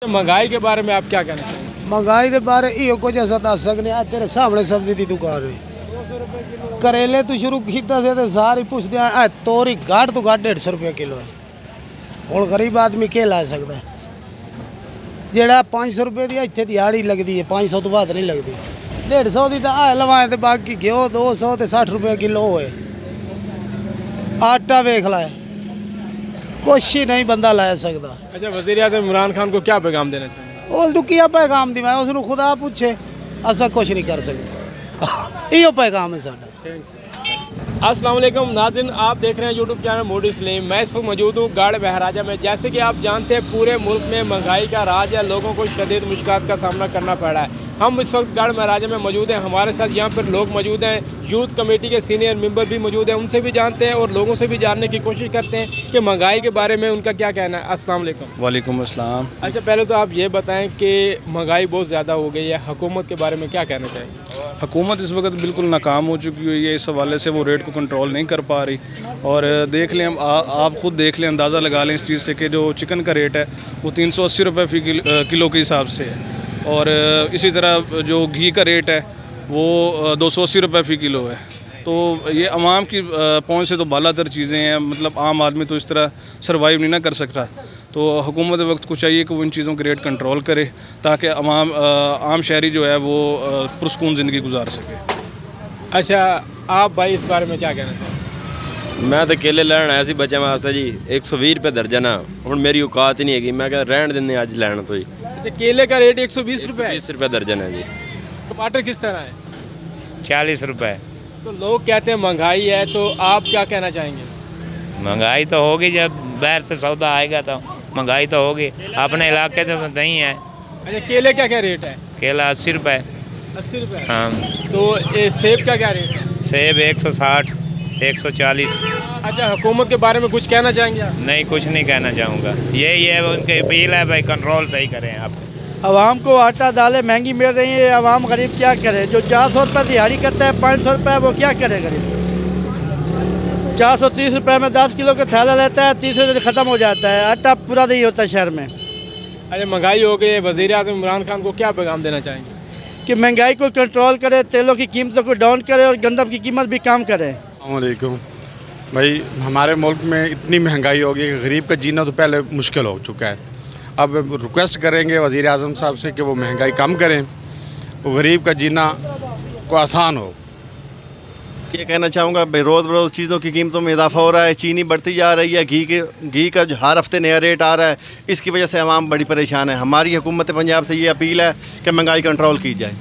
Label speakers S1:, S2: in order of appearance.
S1: महंगाई के बारे में आप क्या कहना चाहेंगे?
S2: महंगाई के बारे इो कुछ ऐसा दस सकते हैं। तेरे सामने सब्जी की दुकान है, करेले तो शुरू किया से सारी पुछते हैं तोरी घाट तो घाट 150 रुपये किलो है। और गरीब आदमी के ला सकता है जेड़ा 500 रुपये की इतने दिहाड़ी लगती है, 500 तो बाद नहीं लगती। 150 की तो लवाए तो बाकी घ्यो 200 तो 60 रुपये किलो है। आटा वेख लाए कुछ ही नहीं बंदा ला सकता।
S1: अच्छा, वज़ीर-ए-आज़म इमरान खान को क्या पैगाम देना चाहिए?
S2: उस रुकिया पैगाम दी मैं उसने खुदा पूछे असा कुछ नहीं कर सकते। यो पैगाम है साडा।
S1: अस्सलाम वालेकुम नाज़रीन, आप देख रहे हैं यूट्यूब चैनल मूडी इस्लाम। मैं इस वक्त मौजूद हूँ गाड़ बहराजा में। जैसे कि आप जानते हैं पूरे मुल्क में महंगाई का राज है, लोगों को शदीद मुश्किलात का सामना करना पड़ रहा है। हम इस वक्त गाड़ बहराजा में मौजूद हैं। हमारे साथ यहाँ पर लोग मौजूद हैं, यूथ कमेटी के सीनियर मेंबर भी मौजूद हैं। उनसे भी जानते हैं और लोगों से भी जानने की कोशिश करते हैं कि महंगाई के बारे में उनका क्या कहना है। अस्सलाम वालेकुम।
S3: वालेकुम अस्सलाम।
S1: अच्छा, पहले तो आप ये बताएँ कि महंगाई बहुत ज़्यादा हो गई है, हुकूमत के बारे में क्या कहना चाहिए?
S3: हुकूमत इस वक्त बिल्कुल नाकाम हो चुकी हुई है। इस हवाले से वो रेट को कंट्रोल नहीं कर पा रही। और देख लें, आप खुद देख लें, अंदाज़ा लगा लें इस चीज़ से कि जो चिकन का रेट है वो 380 रुपये फ़ी किलो के हिसाब से है। और इसी तरह जो घी का रेट है वो 280 रुपये फ़ी किलो है। तो ये आवाम की पहुंच से तो बालातर चीज़ें हैं। मतलब आम आदमी तो इस तरह सर्वाइव नहीं ना कर सकता। तो हुकूमत वक्त को चाहिए कि वो इन चीज़ों के रेट कंट्रोल करे ताकि आम शहरी जो है वो पुरसकून ज़िंदगी गुजार सके।
S1: अच्छा, आप भाई इस बारे में क्या कहना चाहते हैं?
S4: मैं तो केले लैन आया सी बच्चे वास्ते जी, 120 रुपये दर्जन है। हुण मेरी औकात ही नहीं हैगी, मैं क्या रहन देने अज लैन तो जी।
S1: अच्छा, केले का रेट 120 रुपये है?
S4: 20 रुपये दर्जन है जी।
S1: टमाटर किस तरह है?
S5: 40 रुपये।
S1: तो लोग कहते हैं महंगाई है, तो आप क्या कहना चाहेंगे?
S5: महंगाई तो होगी, जब बाहर से सौदा आएगा तो महंगाई तो होगी। अपने इलाके तो नहीं है।
S1: अच्छा, केले का क्या रेट है?
S5: केला 80 रुपये।
S1: 80 रुपये?
S5: हाँ।
S1: तो सेब का क्या रेट है?
S5: सेब 160, 140।
S1: अच्छा, हुकूमत के बारे में कुछ कहना चाहेंगे आप?
S5: नहीं, कुछ नहीं कहना चाहूँगा। यही है उनकी अपील है, भाई कंट्रोल सही करें आप।
S2: आवाम को आटा दालें महंगी मिल रही है, आवाम गरीब क्या करे? जो 400 रुपये दिहाड़ी करता है, 500 रुपये, वो क्या करे गरीब? 430 रुपये में 10 किलो का थैला लेता है, तीसरे दिन ख़त्म हो जाता है। आटा पूरा नहीं होता शहर में।
S1: अरे महंगाई हो गई, वज़ीर-ए-आज़म इमरान खान को क्या पैगाम देना चाहेंगे?
S2: कि महंगाई को कंट्रोल करे, तेलों की कीमतों को डाउन करे और गंदम की कीमत भी कम करे।
S6: अस्सलामुअलैकुम भाई, हमारे मुल्क में इतनी महंगाई हो गई कि गरीब का जीना तो पहले मुश्किल हो चुका है। अब रिक्वेस्ट करेंगे वज़ीर आज़म साहब से कि वो महंगाई कम करें, वो गरीब का जीना को आसान हो।
S4: ये कहना चाहूँगा भाई, रोज़ रोज़ चीज़ों की कीमतों में इजाफा हो रहा है, चीनी बढ़ती जा रही है, घी का जो हर हफ्ते नया रेट आ रहा है, इसकी वजह से आवाम बड़ी परेशान है। हमारी हुकूमत पंजाब से ये अपील है कि महंगाई कंट्रोल की जाए।